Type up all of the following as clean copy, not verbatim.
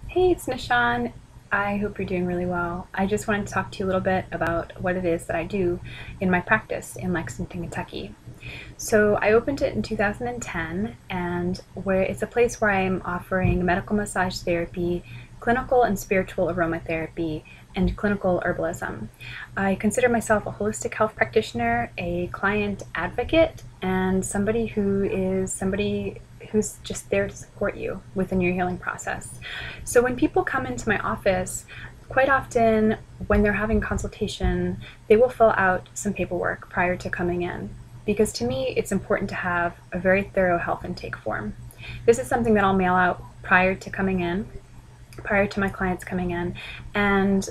Hey, it's Nishan. I hope you're doing really well. I just wanted to talk to you a little bit about what it is that I do in my practice in Lexington, Kentucky. So I opened it in 2010, and where it's a place where I'm offering medical massage therapy, clinical and spiritual aromatherapy, and clinical herbalism. I consider myself a holistic health practitioner, a client advocate, and somebody who's just there to support you within your healing process. So when people come into my office, quite often when they're having consultation, they will fill out some paperwork prior to coming in, because to me it's important to have a very thorough health intake form. This is something that I'll mail out prior to my clients coming in, and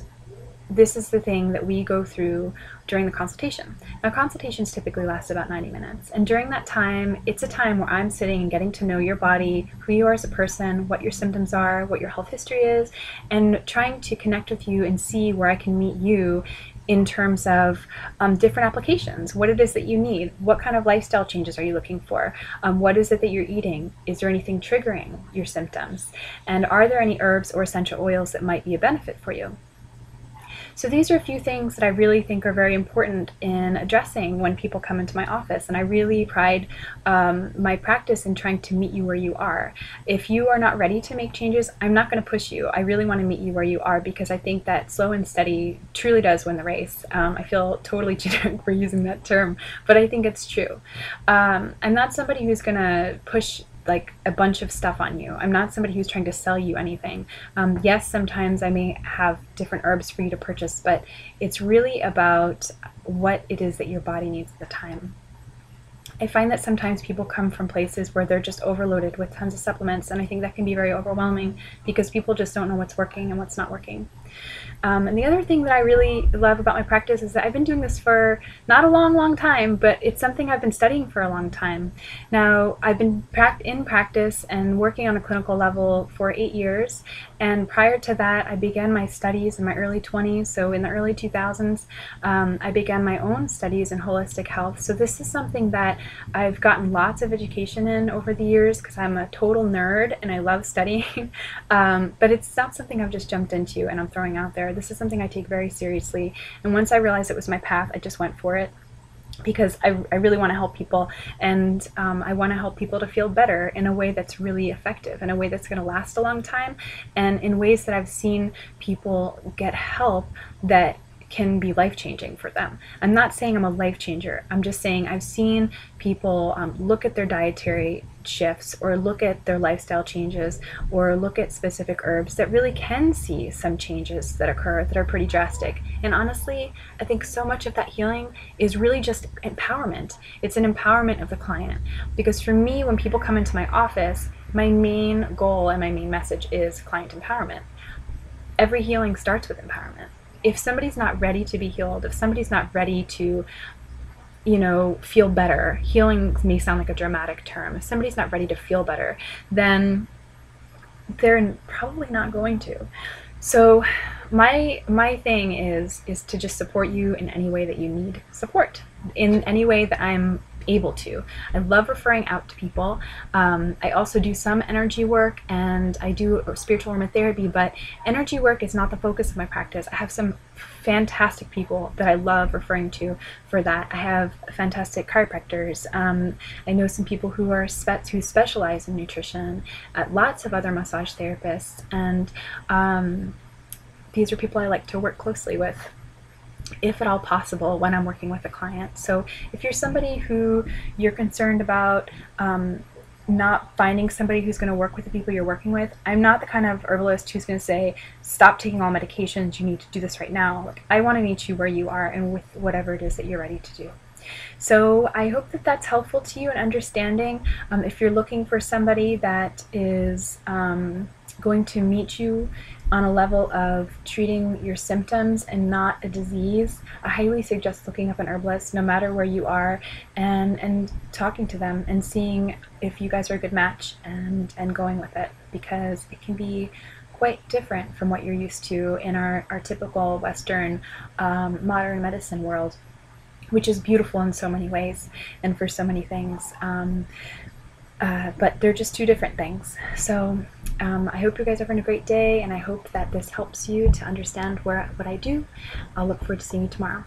this is the thing that we go through during the consultation. Now, consultations typically last about 90 minutes, and during that time, it's a time where I'm sitting and getting to know your body, who you are as a person, what your symptoms are, what your health history is, and trying to connect with you and see where I can meet you in terms of different applications, what it is that you need, what kind of lifestyle changes are you looking for, what is it that you're eating, is there anything triggering your symptoms, and are there any herbs or essential oils that might be a benefit for you. So these are a few things that I really think are very important in addressing when people come into my office, and I really pride my practice in trying to meet you where you are. If you are not ready to make changes, I'm not going to push you. I really want to meet you where you are, because I think that slow and steady truly does win the race. I feel totally generic for using that term, but I think it's true. I'm not somebody who's going to push like a bunch of stuff on you. I'm not somebody who's trying to sell you anything. Yes, sometimes I may have different herbs for you to purchase, but it's really about what it is that your body needs at the time. I find that sometimes people come from places where they're just overloaded with tons of supplements, and I think that can be very overwhelming because people just don't know what's working and what's not working. And the other thing that I really love about my practice is that I've been doing this for not a long time, but it's something I've been studying for a long time. Now, I've been in practice and working on a clinical level for 8 years, and prior to that, I began my studies in my early 20s. So in the early 2000s, I began my own studies in holistic health. So this is something that I've gotten lots of education in over the years because I'm a total nerd and I love studying, but it's not something I've just jumped into and I'm throwing out there. This is something I take very seriously, and once I realized it was my path, I just went for it because I really want to help people, and I want to help people to feel better in a way that's really effective, in a way that's going to last a long time, and in ways that I've seen people get help that can be life-changing for them. I'm not saying I'm a life changer. I'm just saying I've seen people look at their dietary shifts or look at their lifestyle changes or look at specific herbs that really can see some changes that occur that are pretty drastic. And honestly, I think so much of that healing is really just empowerment. It's an empowerment of the client. Because for me, when people come into my office, my main goal and my main message is client empowerment. Every healing starts with empowerment. If somebody's not ready to be healed, if somebody's not ready to, feel better, healing may sound like a dramatic term. If somebody's not ready to feel better, then they're probably not going to. So my thing is to just support you in any way that you need support, in any way that I'm able to. I love referring out to people. I also do some energy work and I do spiritual aromatherapy, but energy work is not the focus of my practice. I have some fantastic people that I love referring to for that. I have fantastic chiropractors. I know some people who are who specialize in nutrition, lots of other massage therapists, and these are people I like to work closely with, if at all possible, when I'm working with a client. So if you're somebody who you're concerned about not finding somebody who's going to work with the people you're working with, I'm not the kind of herbalist who's going to say, stop taking all medications, you need to do this right now. Like, I want to meet you where you are and with whatever it is that you're ready to do. So I hope that that's helpful to you in understanding. If you're looking for somebody that is going to meet you on a level of treating your symptoms and not a disease, I highly suggest looking up an herbalist, no matter where you are, and talking to them and seeing if you guys are a good match and going with it, because it can be quite different from what you're used to in our typical Western modern medicine world, which is beautiful in so many ways and for so many things. but they're just two different things. So I hope you guys are having a great day, and I hope that this helps you to understand what I do. I'll look forward to seeing you tomorrow.